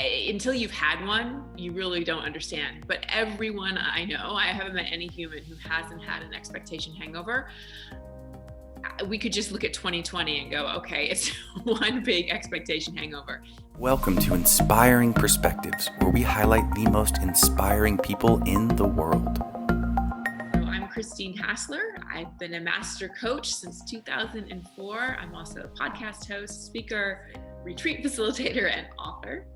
until you've had one, you really don't understand. But everyone I know, I haven't met any human who hasn't had an expectation hangover. We could just look at 2020 and go, okay, it's one big expectation hangover. Welcome to Inspiring Perspectives, where we highlight the most inspiring people in the world. I'm Christine Hassler. I've been a master coach since 2004. I'm also a podcast host, speaker, retreat facilitator, and author.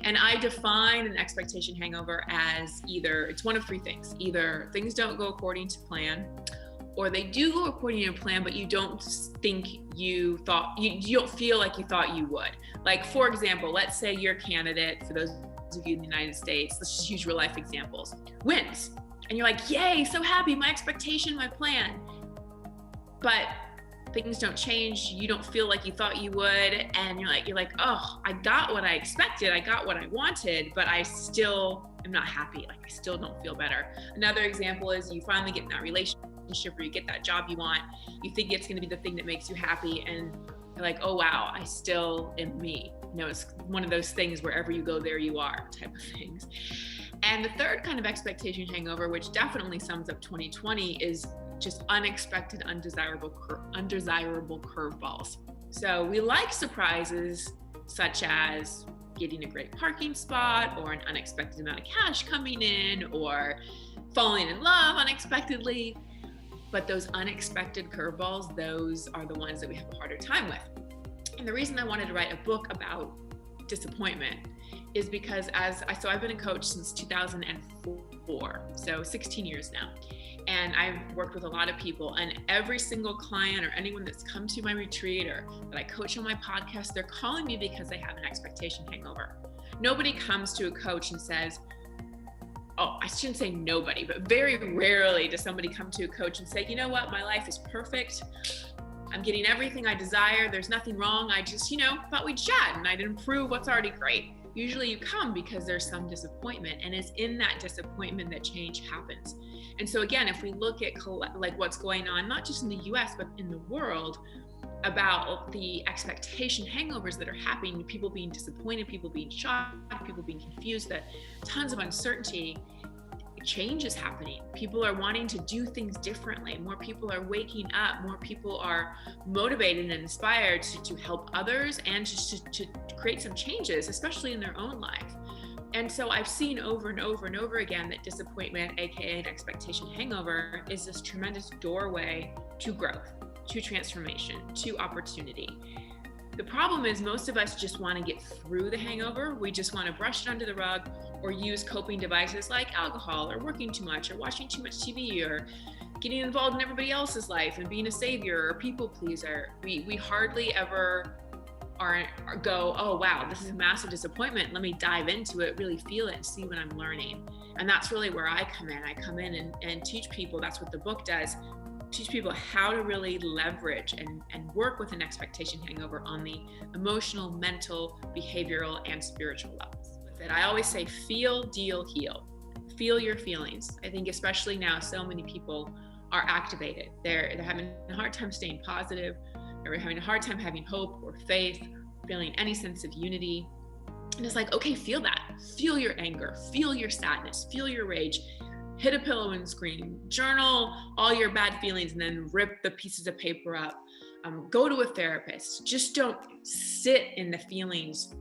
And I define an expectation hangover as it's one of three things. Either things don't go according to plan, or they do go according to plan, but you don't think you don't feel like you thought you would. Like, for example, let's say your candidate, for those of you in the United States, let's just use real life examples, wins. And you're like, yay, so happy, my expectation, my plan. But things don't change, you don't feel like you thought you would, and you're like, oh, I got what I expected, I got what I wanted, but I still am not happy, like I still don't feel better. Another example is you finally get in that relationship or you get that job you want, you think it's gonna be the thing that makes you happy, and you're like, oh wow, I still am me. It's one of those things, wherever you go, there you are type of things. And the third kind of expectation hangover, which definitely sums up 2020, is just unexpected, undesirable curveballs. So we like surprises such as getting a great parking spot, or an unexpected amount of cash coming in, or falling in love unexpectedly. But those unexpected curveballs, those are the ones that we have a harder time with. And the reason I wanted to write a book about disappointment is because I've been a coach since 2004, so 16 years now. And I've worked with a lot of people, and every single client or anyone that's come to my retreat or that I coach on my podcast, they're calling me because they have an expectation hangover. Nobody comes to a coach and says, oh, I shouldn't say nobody, but very rarely does somebody come to a coach and say, you know what, my life is perfect. I'm getting everything I desire. There's nothing wrong. I just, thought we'd chat and I'd improve what's already great. Usually you come because there's some disappointment, and it's in that disappointment that change happens. And so again, if we look at like what's going on, not just in the US, but in the world, about the expectation hangovers that are happening, people being disappointed, people being shocked, people being confused, that tons of uncertainty, change is happening. People are wanting to do things differently. More people are waking up. More people are motivated and inspired to help others and just to create some changes, especially in their own life. And so I've seen over and over and over again that disappointment, aka an expectation hangover, is this tremendous doorway to growth, to transformation, to opportunity. The problem is most of us just want to get through the hangover. We just want to brush it under the rug, or use coping devices like alcohol, or working too much, or watching too much TV, or getting involved in everybody else's life and being a savior or people pleaser. We hardly ever go, oh wow, this is a massive disappointment. Let me dive into it, really feel it, and see what I'm learning. And that's really where I come in. I come in and teach people. That's what the book does. Teach people how to really leverage and work with an expectation hangover on the emotional, mental, behavioral, and spiritual levels. That I always say, feel, deal, heal. Feel your feelings. I think especially now, so many people are activated. They're having a hard time staying positive. They're having a hard time having hope or faith, feeling any sense of unity. And it's like, okay, feel that. Feel your anger. Feel your sadness. Feel your rage. Hit a pillow and scream, journal all your bad feelings, and then rip the pieces of paper up. Go to a therapist. Just don't sit in the feelings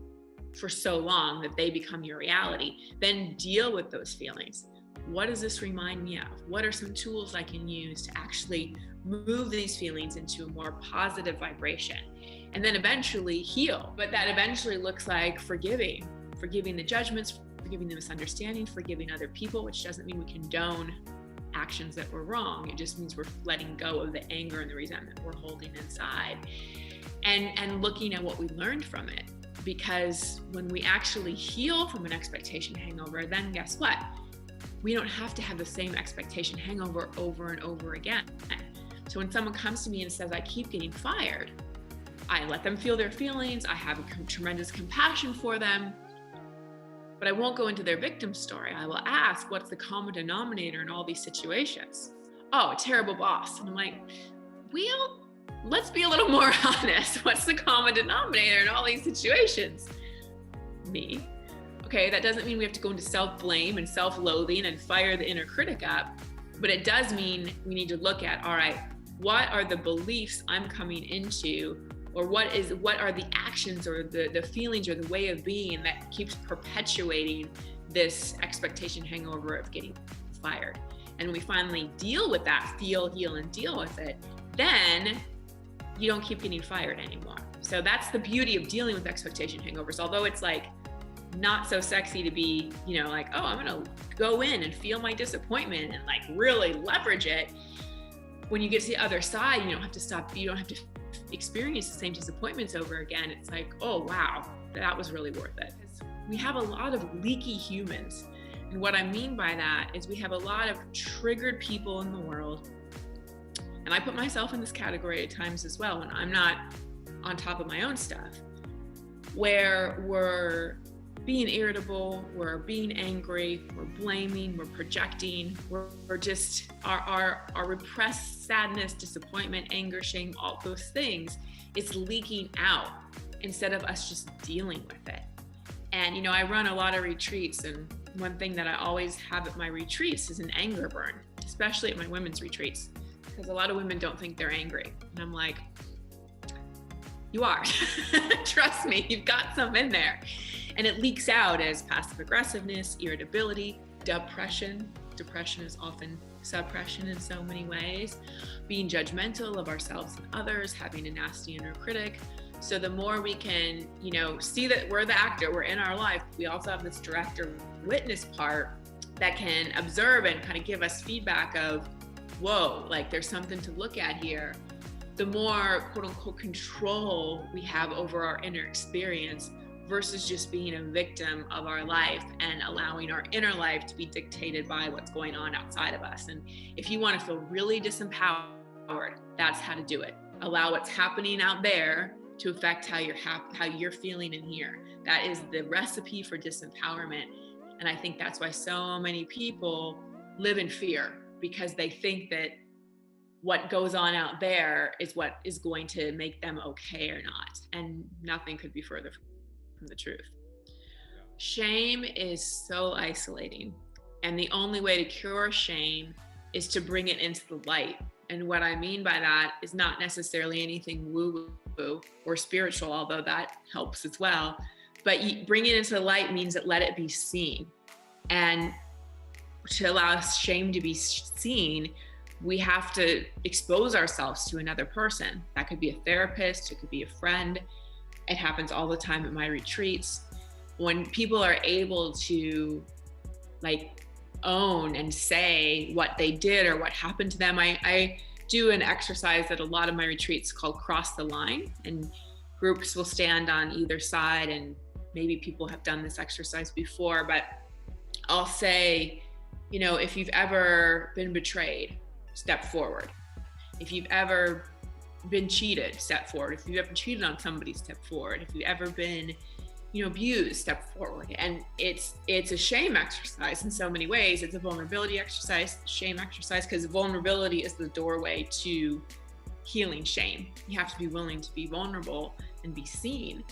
for so long that they become your reality. Then deal with those feelings. What does this remind me of? What are some tools I can use to actually move these feelings into a more positive vibration? And then eventually heal. But that eventually looks like forgiving the judgments, forgiving the misunderstanding, forgiving other people, which doesn't mean we condone actions that were wrong. It just means we're letting go of the anger and the resentment we're holding inside, and looking at what we learned from it. Because when we actually heal from an expectation hangover, then guess what? We don't have to have the same expectation hangover over and over again. So when someone comes to me and says, I keep getting fired, I let them feel their feelings. I have tremendous compassion for them. But I won't go into their victim story. I will ask, what's the common denominator in all these situations? Oh, a terrible boss. And I'm like, let's be a little more honest. What's the common denominator in all these situations? me. Okay, that doesn't mean we have to go into self-blame and self-loathing and fire the inner critic up, but it does mean we need to look at, all right, what are the beliefs I'm coming into, or what are the actions or the feelings or the way of being that keeps perpetuating this expectation hangover of getting fired? And we finally deal with that, feel, heal, and deal with it, then you don't keep getting fired anymore. So that's the beauty of dealing with expectation hangovers. Although it's like not so sexy to be, like, oh, I'm gonna go in and feel my disappointment and like really leverage it. When you get to the other side, you don't have to experience the same disappointments over again. It's like, oh wow, that was really worth it. We have a lot of leaky humans. And what I mean by that is we have a lot of triggered people in the world. And I put myself in this category at times as well when I'm not on top of my own stuff, where we're being irritable, we're being angry, we're blaming, we're projecting, we're just, our repressed sadness, disappointment, anger, shame, all those things, it's leaking out instead of us just dealing with it. And, I run a lot of retreats, and one thing that I always have at my retreats is an anger burn, especially at my women's retreats, because a lot of women don't think they're angry. And I'm like, you are. Trust me, you've got some in there. And it leaks out as passive aggressiveness, irritability, depression. Depression is often suppression in so many ways, being judgmental of ourselves and others, having a nasty inner critic. So the more we can, see that we're the actor, we're in our life, we also have this director witness part that can observe and kind of give us feedback of, whoa, like there's something to look at here. The more quote unquote control we have over our inner experience versus just being a victim of our life and allowing our inner life to be dictated by what's going on outside of us. And if you want to feel really disempowered, that's how to do it. Allow what's happening out there to affect how you're feeling in here. That is the recipe for disempowerment. And I think that's why so many people live in fear, because they think that what goes on out there is what is going to make them okay or not. And nothing could be further from the truth. Shame is so isolating. And the only way to cure shame is to bring it into the light. And what I mean by that is not necessarily anything woo-woo or spiritual, although that helps as well. But bring it into the light means that let it be seen. And to allow shame to be seen, we have to expose ourselves to another person. That could be a therapist, it could be a friend. It happens all the time at my retreats. When people are able to own and say what they did or what happened to them, I do an exercise at a lot of my retreats called Cross the Line, and groups will stand on either side, and maybe people have done this exercise before, but I'll say, if you've ever been betrayed, step forward. If you've ever been cheated, step forward. If you've ever cheated on somebody, step forward. If you've ever been, abused, step forward. And it's a shame exercise in so many ways. It's a vulnerability exercise, shame exercise, because vulnerability is the doorway to healing shame. You have to be willing to be vulnerable and be seen.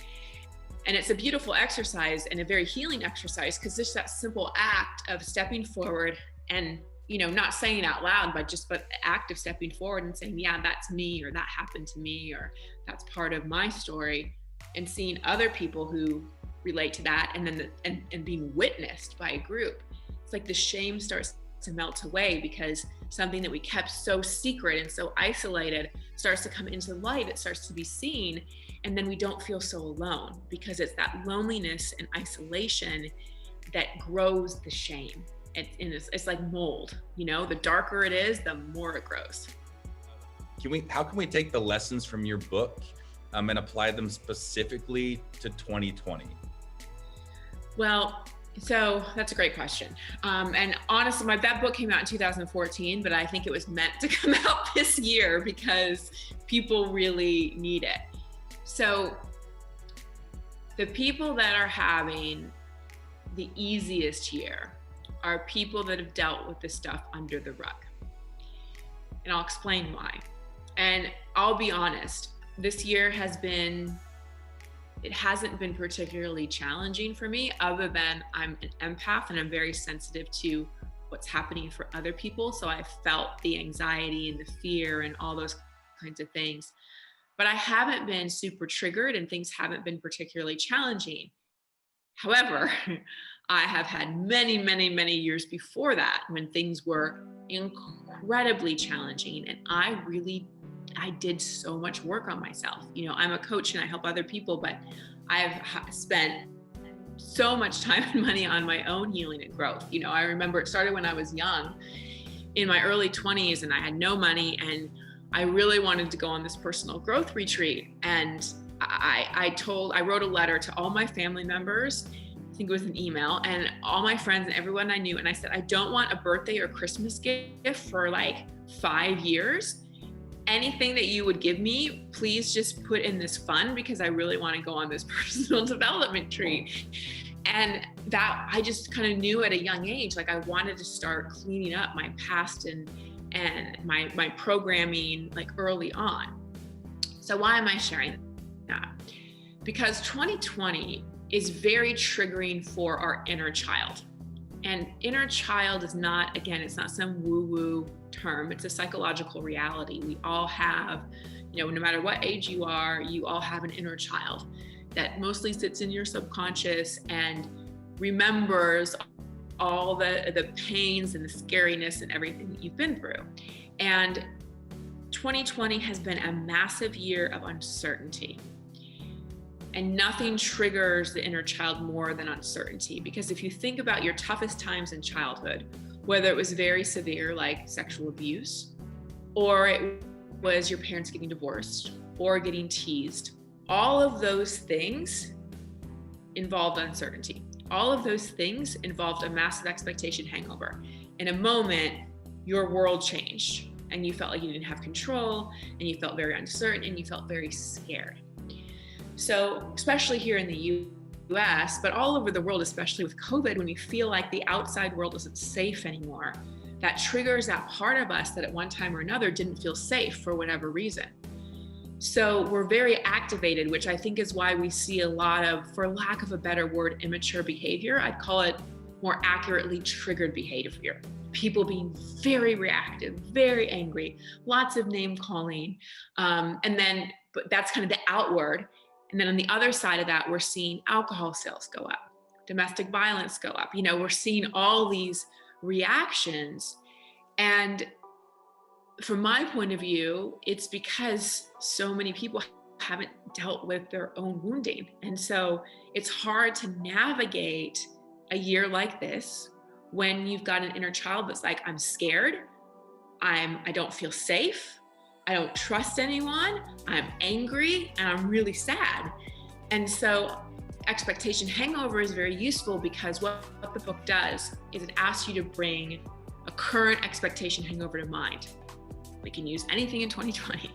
And it's a beautiful exercise and a very healing exercise, because just that simple act of stepping forward and not saying out loud, but the act of stepping forward and saying, yeah, that's me, or that happened to me, or that's part of my story, and seeing other people who relate to that, and then and being witnessed by a group. It's like the shame starts to melt away, because something that we kept so secret and so isolated starts to come into light. It starts to be seen, and then we don't feel so alone, because it's that loneliness and isolation that grows the shame. It's like mold, the darker it is, the more it grows. How can we take the lessons from your book and apply them specifically to 2020? Well, so that's a great question. And honestly, that book came out in 2014, but I think it was meant to come out this year because people really need it. So the people that are having the easiest year are people that have dealt with this stuff under the rug. And I'll explain why. And I'll be honest, this year has been it hasn't been particularly challenging for me, other than I'm an empath and I'm very sensitive to what's happening for other people. So I felt the anxiety and the fear and all those kinds of things. But I haven't been super triggered and things haven't been particularly challenging. However, I have had many, many, many years before that when things were incredibly challenging. And I did so much work on myself. You know, I'm a coach and I help other people, but I've spent so much time and money on my own healing and growth. You know, I remember it started when I was young in my early 20s and I had no money and I really wanted to go on this personal growth retreat. And I wrote a letter to all my family members. I think it was an email, and all my friends and everyone I knew. And I said, I don't want a birthday or Christmas gift for like 5 years. Anything that you would give me, please just put in this fund because I really want to go on this personal development tree. And that I just kind of knew at a young age, like I wanted to start cleaning up my past and my programming like early on. So why am I sharing that? Because 2020 is very triggering for our inner child. And inner child is not, again, it's not some woo-woo term. It's a psychological reality. We all have, you know, no matter what age you are, you all have an inner child that mostly sits in your subconscious and remembers all the pains and the scariness and everything that you've been through. And 2020 has been a massive year of uncertainty. And nothing triggers the inner child more than uncertainty. Because if you think about your toughest times in childhood, whether it was very severe, like sexual abuse, or it was your parents getting divorced or getting teased, all of those things involved uncertainty. All of those things involved a massive expectation hangover. In a moment, your world changed and you felt like you didn't have control and you felt very uncertain and you felt very scared. So especially here in the US, but all over the world, especially with COVID, when we feel like the outside world isn't safe anymore, that triggers that part of us that at one time or another didn't feel safe for whatever reason. So we're very activated, which I think is why we see a lot of, for lack of a better word, immature behavior. I'd call it more accurately triggered behavior. People being very reactive, very angry, lots of name calling. But that's kind of the outward. And then on the other side of that, we're seeing alcohol sales go up, domestic violence go up. You know, we're seeing all these reactions. And from my point of view, it's because so many people haven't dealt with their own wounding. And so it's hard to navigate a year like this when you've got an inner child that's like, I'm scared, I don't feel safe, I don't trust anyone, I'm angry, and I'm really sad. And so Expectation Hangover is very useful because what the book does is it asks you to bring a current expectation hangover to mind. We can use anything in 2020.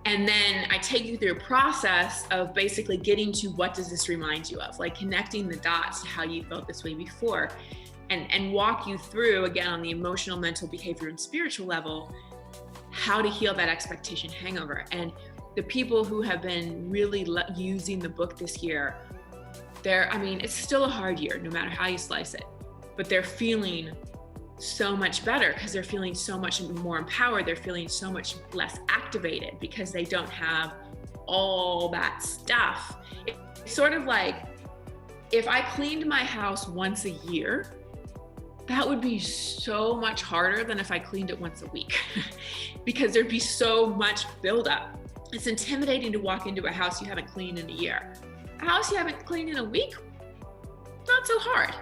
And then I take you through a process of basically getting to what does this remind you of, like connecting the dots to how you felt this way before, and walk you through, again, on the emotional, mental, behavior, and spiritual level, how to heal that expectation hangover. And the people who have been really using the book this year, it's still a hard year, no matter how you slice it, but they're feeling so much better because they're feeling so much more empowered. They're feeling so much less activated because they don't have all that stuff. It's sort of like if I cleaned my house once a year, that would be so much harder than if I cleaned it once a week because there'd be so much buildup. It's intimidating to walk into a house you haven't cleaned in a year. A house you haven't cleaned in a week, not so hard.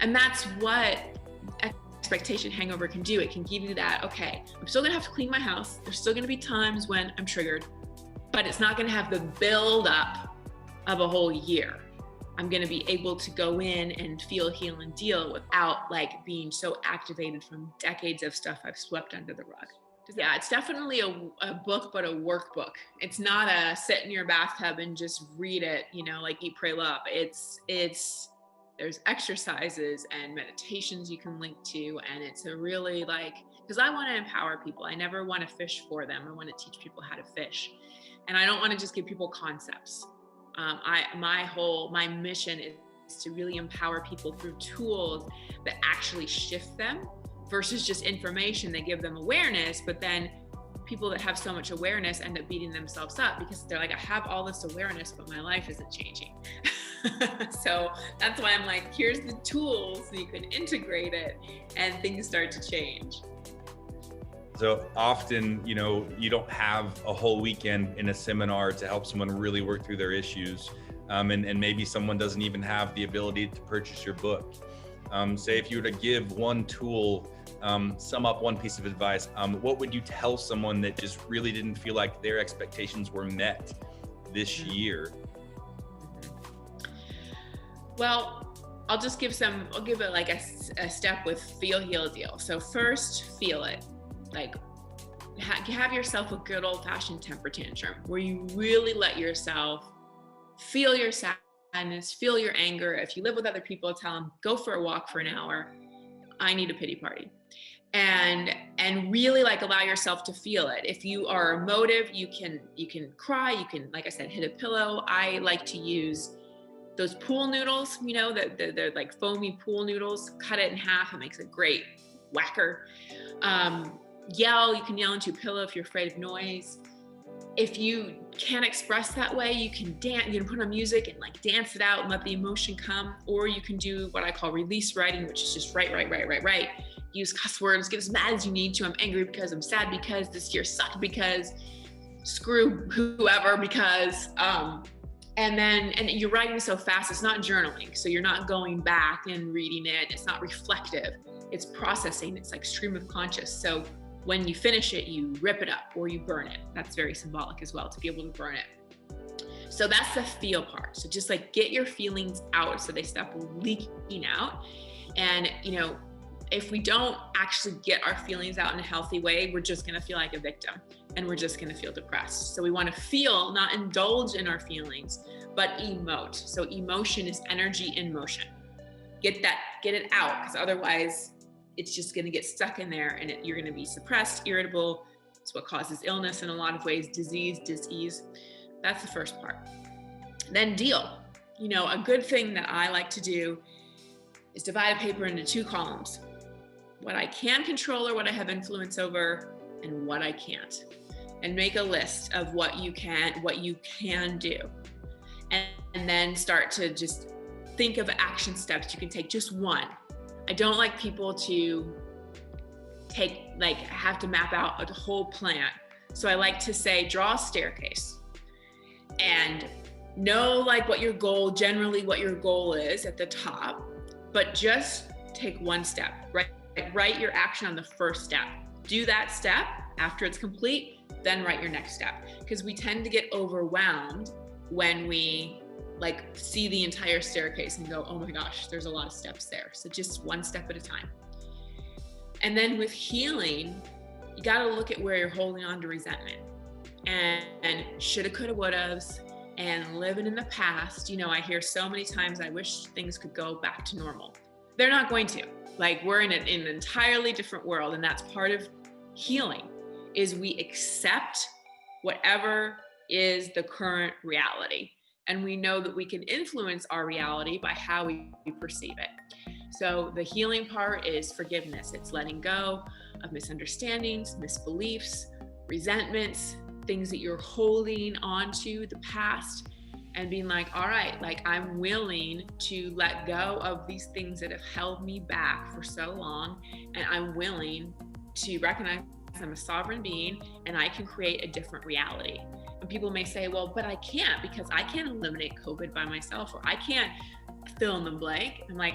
And that's what Expectation Hangover can do. It can give you that, okay, I'm still gonna have to clean my house. There's still gonna be times when I'm triggered, but it's not gonna have the buildup of a whole year. I'm gonna be able to go in and feel, heal, and deal without like being so activated from decades of stuff I've swept under the rug. Yeah, it's definitely a book, but a workbook. It's not a sit in your bathtub and just read it, you know, like Eat, Pray, Love. There's exercises and meditations you can link to, and it's a really because I want to empower people. I never want to fish for them. I want to teach people how to fish. And I don't want to just give people concepts. My mission is to really empower people through tools that actually shift them versus just information that give them awareness, but then people that have so much awareness end up beating themselves up because they're like, I have all this awareness, but my life isn't changing. So that's why I'm like, here's the tools so you can integrate it and things start to change. So often, you know, you don't have a whole weekend in a seminar to help someone really work through their issues. And maybe someone doesn't even have the ability to purchase your book. Say if you were to give one tool, sum up one piece of advice, what would you tell someone that just really didn't feel like their expectations were met this year? Well, I'll give it like a step with feel, heal, deal. So first, feel it. Like have yourself a good old fashioned temper tantrum where you really let yourself feel your sadness, feel your anger. If you live with other people, tell them, go for a walk for an hour. I need a pity party. And really like allow yourself to feel it. If you are emotive, you can cry, you can, like I said, hit a pillow. I like to use those pool noodles, you know, they're like foamy pool noodles, cut it in half. It makes a great whacker. You can yell into a pillow if you're afraid of noise. If you can't express that way, you can dance, you can put on music and like dance it out and let the emotion come. Or you can do what I call release writing, which is just write. Use cuss words, get as mad as you need to. I'm angry because, I'm sad because, this year sucked because, screw whoever because, and you're writing so fast, it's not journaling. So you're not going back and reading it. It's not reflective. It's processing. It's like stream of conscious. So when you finish it, you rip it up or you burn it. That's very symbolic as well, to be able to burn it. So that's the feel part. So just like get your feelings out so they stop leaking out. And, you know, if we don't actually get our feelings out in a healthy way, we're just going to feel like a victim and we're just going to feel depressed. So we want to feel, not indulge in our feelings, but emote. So emotion is energy in motion. Get it out, because otherwise it's just going to get stuck in there and you're going to be suppressed, irritable. It's what causes illness in a lot of ways, disease. That's the first part. Then deal. You know, a good thing that I like to do is divide a paper into 2 columns. What I can control or what I have influence over, and what I can't. And make a list of what you can do. And then start to just think of action steps you can take, just one. I don't like people to have to map out a whole plan. So I like to say, draw a staircase and know what your goal is at the top, but just take one step, right? Write your action on the first step. Do that step. After it's complete, then write your next step. Because we tend to get overwhelmed when we see the entire staircase and go, oh my gosh, there's a lot of steps there. So just one step at a time. And then with healing, you got to look at where you're holding on to resentment and shoulda, coulda, wouldas, and living in the past. You know, I hear so many times, I wish things could go back to normal. They're not going to. We're in an entirely different world. And that's part of healing, is we accept whatever is the current reality. And we know that we can influence our reality by how we perceive it. So the healing part is forgiveness. It's letting go of misunderstandings, misbeliefs, resentments, things that you're holding onto, the past, and being like, all right, I'm willing to let go of these things that have held me back for so long. And I'm willing to recognize I'm a sovereign being and I can create a different reality. And people may say, well, but I can't, because I can't eliminate COVID by myself, or I can't fill in the blank. I'm like,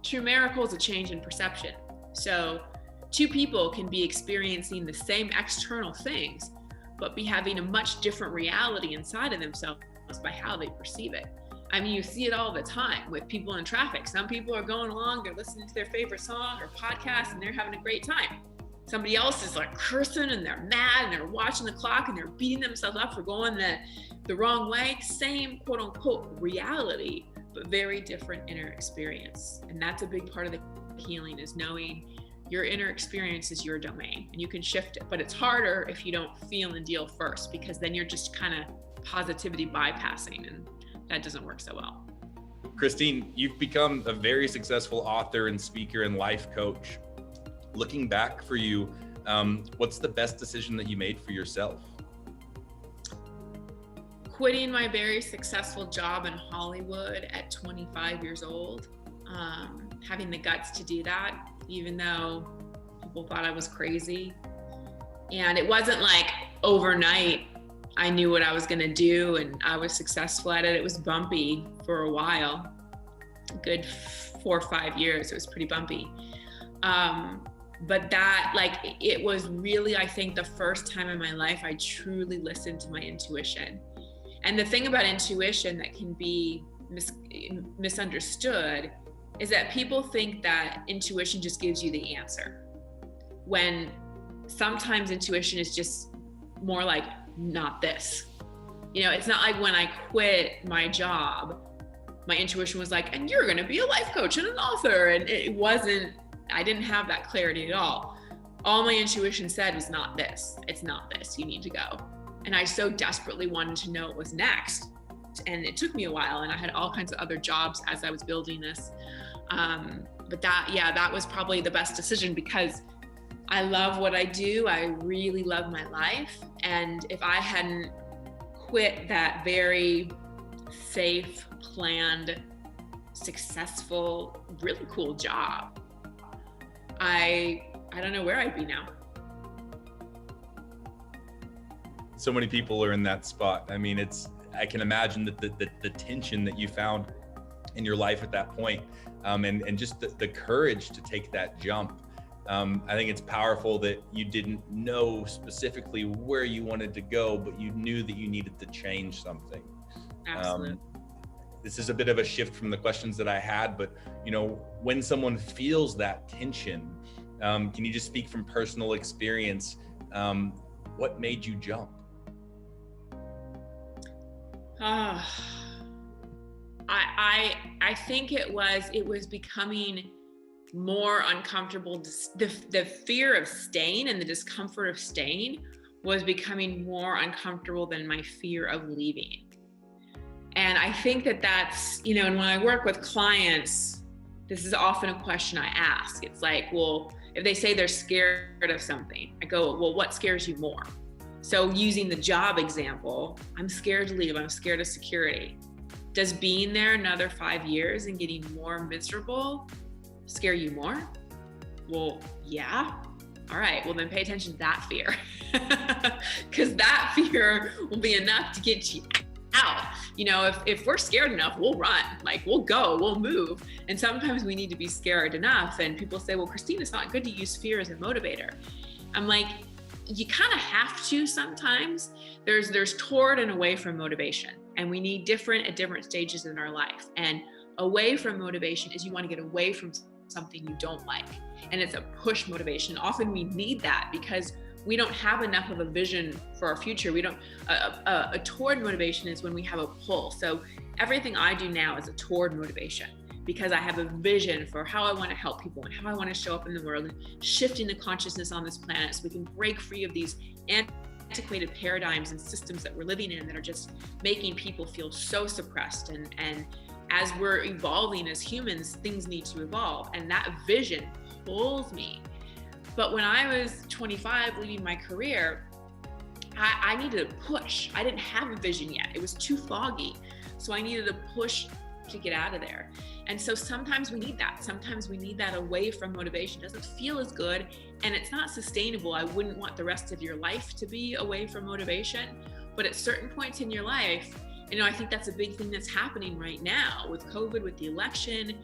true miracle is a change in perception. So 2 people can be experiencing the same external things, but be having a much different reality inside of themselves by how they perceive it. I mean, you see it all the time with people in traffic. Some people are going along, they're listening to their favorite song or podcast, and they're having a great time. Somebody else is cursing and they're mad and they're watching the clock and they're beating themselves up for going the wrong way. Same quote unquote reality, but very different inner experience. And that's a big part of the healing, is knowing your inner experience is your domain and you can shift it. But it's harder if you don't feel and deal first, because then you're just kind of positivity bypassing, and that doesn't work so well. Christine, you've become a very successful author and speaker and life coach. Looking back for you, what's the best decision that you made for yourself? Quitting my very successful job in Hollywood at 25 years old, having the guts to do that, even though people thought I was crazy. And it wasn't like overnight I knew what I was going to do and I was successful at it. It was bumpy for a while, a good 4 or 5 years. It was pretty bumpy. But that, like, it was really, I think, the first time in my life I truly listened to my intuition. And the thing about intuition that can be misunderstood is that people think that intuition just gives you the answer, when sometimes intuition is just more like, not this. You know, it's not like when I quit my job, my intuition was like, and you're going to be a life coach and an author. And it wasn't, I didn't have that clarity at all. All my intuition said was, not this. It's not this. You need to go. And I so desperately wanted to know what was next. And it took me a while, and I had all kinds of other jobs as I was building this. But that was probably the best decision, because I love what I do. I really love my life. And if I hadn't quit that very safe, planned, successful, really cool job, I don't know where I'd be now. So many people are in that spot. I mean, I can imagine that the tension that you found in your life at that point, and just the courage to take that jump. I think it's powerful that you didn't know specifically where you wanted to go, but you knew that you needed to change something. Absolutely. This is a bit of a shift from the questions that I had, but when someone feels that tension, can you just speak from personal experience? What made you jump? I think it was becoming more uncomfortable. The fear of staying and the discomfort of staying was becoming more uncomfortable than my fear of leaving. And I think that's, and when I work with clients, this is often a question I ask. It's like, well, if they say they're scared of something, I go, well, what scares you more? So using the job example, I'm scared to leave. I'm scared of security. Does being there another 5 years and getting more miserable scare you more? Well, yeah. All right, well then pay attention to that fear, because that fear will be enough to get you out. If we're scared enough, we'll run, we'll go, we'll move. And sometimes we need to be scared enough. And people say, well, Christine, it's not good to use fear as a motivator. I'm like, you kind of have to sometimes. There's toward and away from motivation, and we need different at different stages in our life. And away from motivation is you want to get away from something you don't like, and it's a push motivation. Often we need that because we don't have enough of a vision for our future. We don't. A toward motivation is when we have a pull. So everything I do now is a toward motivation, because I have a vision for how I want to help people and how I want to show up in the world, and shifting the consciousness on this planet so we can break free of these antiquated paradigms and systems that we're living in that are just making people feel so suppressed. And as we're evolving as humans, things need to evolve. And that vision pulls me. But when I was 25, leaving my career, I needed a push. I didn't have a vision yet. It was too foggy. So I needed a push to get out of there. And so sometimes we need that. Sometimes we need that away from motivation. It doesn't feel as good, and it's not sustainable. I wouldn't want the rest of your life to be away from motivation. But at certain points in your life, I think that's a big thing that's happening right now with COVID, with the election.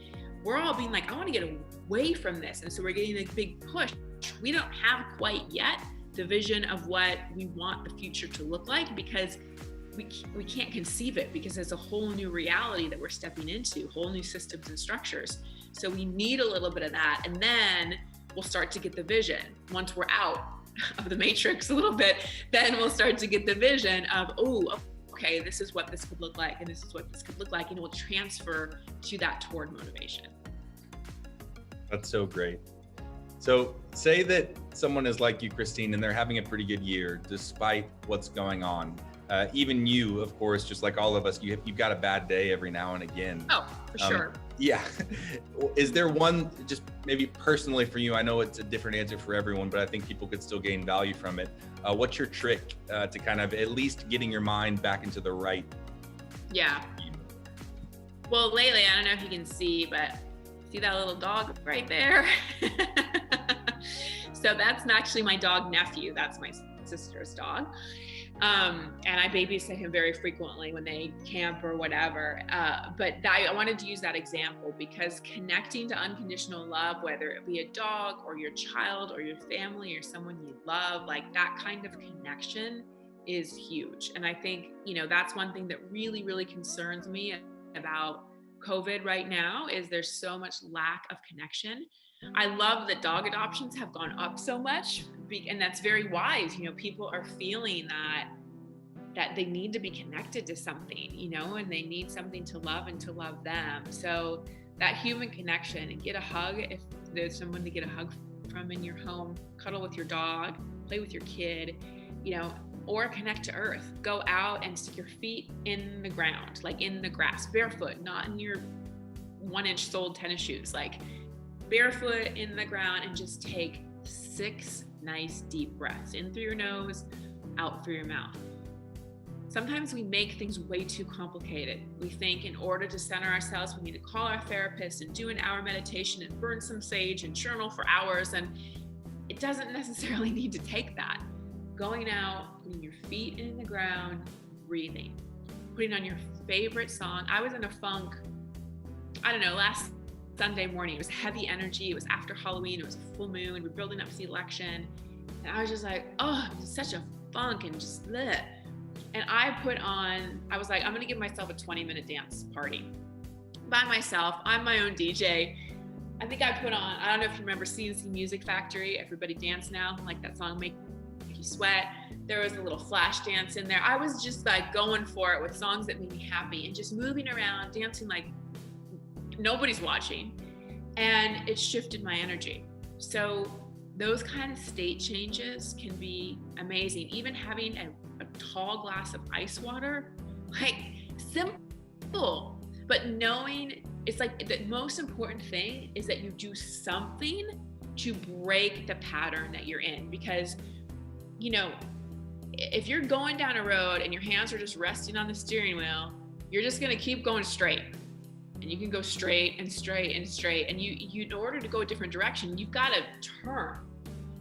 We're all being like, I want to get away from this. And so we're getting a big push. We don't have quite yet the vision of what we want the future to look like, because we can't conceive it, because there's a whole new reality that we're stepping into, whole new systems and structures. So we need a little bit of that. And then we'll start to get the vision. Once we're out of the matrix a little bit, then we'll start to get the vision of, okay, this is what this could look like, and this is what this could look like, and it will transfer to that toward motivation. That's so great. So say that someone is like you, Christine, and they're having a pretty good year despite what's going on. even you, of course, just like all of us, you've got a bad day every now and again. Oh, for sure. Yeah. Is there one, just maybe personally for you, I know it's a different answer for everyone, but I think people could still gain value from it. What's your trick to kind of at least getting your mind back into the right? Yeah. Well, lately, I don't know if you can see, but see that little dog right there? So that's actually my dog nephew. That's my sister's dog. And I babysit him very frequently when they camp or whatever. But I wanted to use that example because connecting to unconditional love, whether it be a dog or your child or your family or someone you love, like that kind of connection is huge. And I think, that's one thing that really, really concerns me about COVID right now is there's so much lack of connection. I love that dog adoptions have gone up so much, and that's very wise. People are feeling that they need to be connected to something, and they need something to love and to love them. So that human connection, and get a hug if there's someone to get a hug from in your home, cuddle with your dog, play with your kid, or connect to earth. Go out and stick your feet in the ground, like in the grass, barefoot, not in your 1-inch soled tennis shoes, like barefoot in the ground, and just take 6 nice deep breaths in through your nose, out through your mouth. Sometimes we make things way too complicated. We think in order to center ourselves, we need to call our therapist and do an hour meditation and burn some sage and journal for hours. And it doesn't necessarily need to take that. Going out, putting your feet in the ground, breathing, putting on your favorite song. I was in a funk, last Sunday morning. It was heavy energy. It was after Halloween. It was a full moon. We were building up to the election. And I was just like, oh, it's such a funk and just bleh. And I was like, I'm going to give myself a 20-minute dance party by myself. I'm my own DJ. I think I put on, I don't know if you remember CNC Music Factory, Everybody Dance Now, like that song, Make You Sweat. There was a little flash dance in there. I was just like going for it with songs that made me happy and just moving around, dancing like nobody's watching. And it shifted my energy. So those kind of state changes can be amazing. Even having a tall glass of ice water, like simple, but knowing it's like the most important thing is that you do something to break the pattern that you're in. Because, if you're going down a road and your hands are just resting on the steering wheel, you're just going to keep going straight. And you can go straight and straight and straight. And you in order to go a different direction, you've got to turn.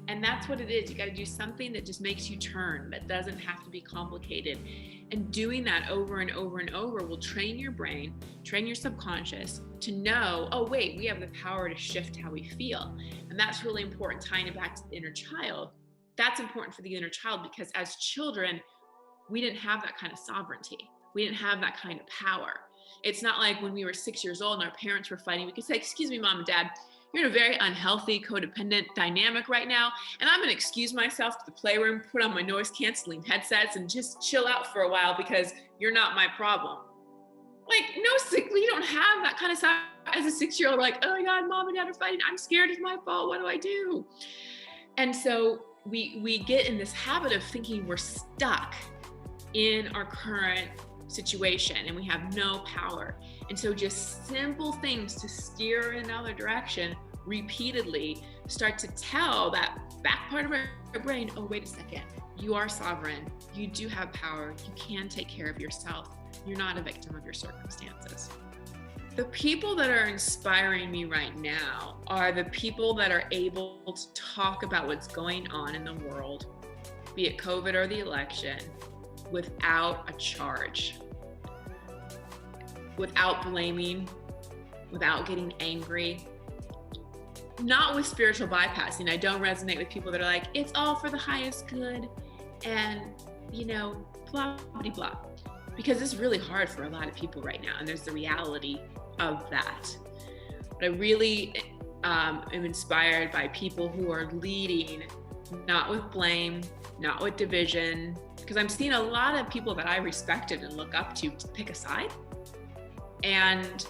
And that's what it is. You got to do something that just makes you turn, that doesn't have to be complicated. And doing that over and over and over will train your brain, train your subconscious to know, oh, wait, we have the power to shift how we feel. And that's really important, tying it back to the inner child. That's important for the inner child because as children, we didn't have that kind of sovereignty. We didn't have that kind of power. It's not like when we were 6 years old and our parents were fighting, we could say, excuse me, mom and dad, you're in a very unhealthy, codependent dynamic right now, and I'm gonna excuse myself to the playroom, put on my noise canceling headsets and just chill out for a while because you're not my problem. Like, we don't have that kind of stuff as a 6-year-old. We're like, oh my God, mom and dad are fighting. I'm scared, it's my fault, what do I do? And so we get in this habit of thinking we're stuck in our current situation and we have no power. And so just simple things to steer in another direction repeatedly start to tell that back part of our brain, oh, wait a second, you are sovereign, you do have power, you can take care of yourself, you're not a victim of your circumstances. The people that are inspiring me right now are the people that are able to talk about what's going on in the world, be it COVID or the election, without a charge, without blaming, without getting angry, not with spiritual bypassing. I don't resonate with people that are like, it's all for the highest good and, blah, blah, blah. Because it's really hard for a lot of people right now. And there's the reality of that. But I really am inspired by people who are leading, not with blame, not with division, because I'm seeing a lot of people that I respected and look up to pick a side. And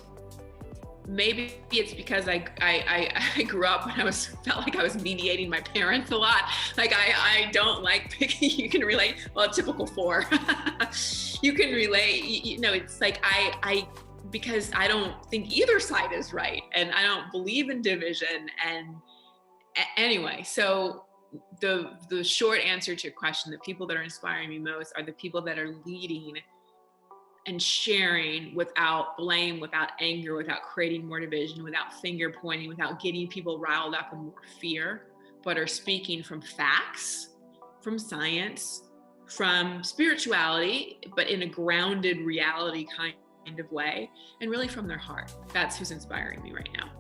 maybe it's because I grew up when felt like I was mediating my parents a lot. Like I don't like picking, you can relate, well, a typical 4. You can relate, it's like because I don't think either side is right, and I don't believe in division. And anyway, so the short answer to your question, the people that are inspiring me most are the people that are leading and sharing without blame, without anger, without creating more division, without finger pointing, without getting people riled up and more fear, but are speaking from facts, from science, from spirituality, but in a grounded reality kind of way, and really from their heart. That's who's inspiring me right now.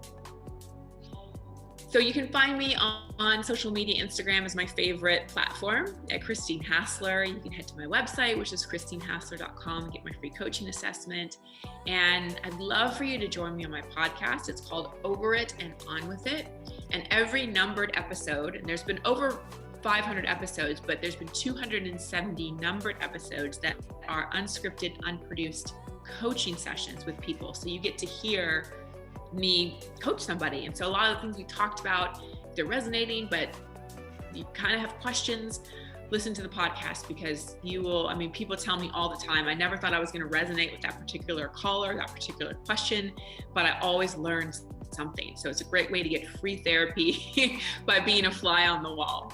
So you can find me on social media. Instagram is my favorite platform, at Christine Hassler. You can head to my website, which is christinehassler.com, and get my free coaching assessment. And I'd love for you to join me on my podcast. It's called Over It and On With It. And every numbered episode, and there's been over 500 episodes, but there's been 270 numbered episodes that are unscripted, unproduced coaching sessions with people. So you get to hear me coach somebody. And so a lot of the things we talked about, they're resonating, but you kind of have questions, listen to the podcast, because people tell me all the time, I never thought I was going to resonate with that particular caller, that particular question, but I always learned something. So it's a great way to get free therapy by being a fly on the wall.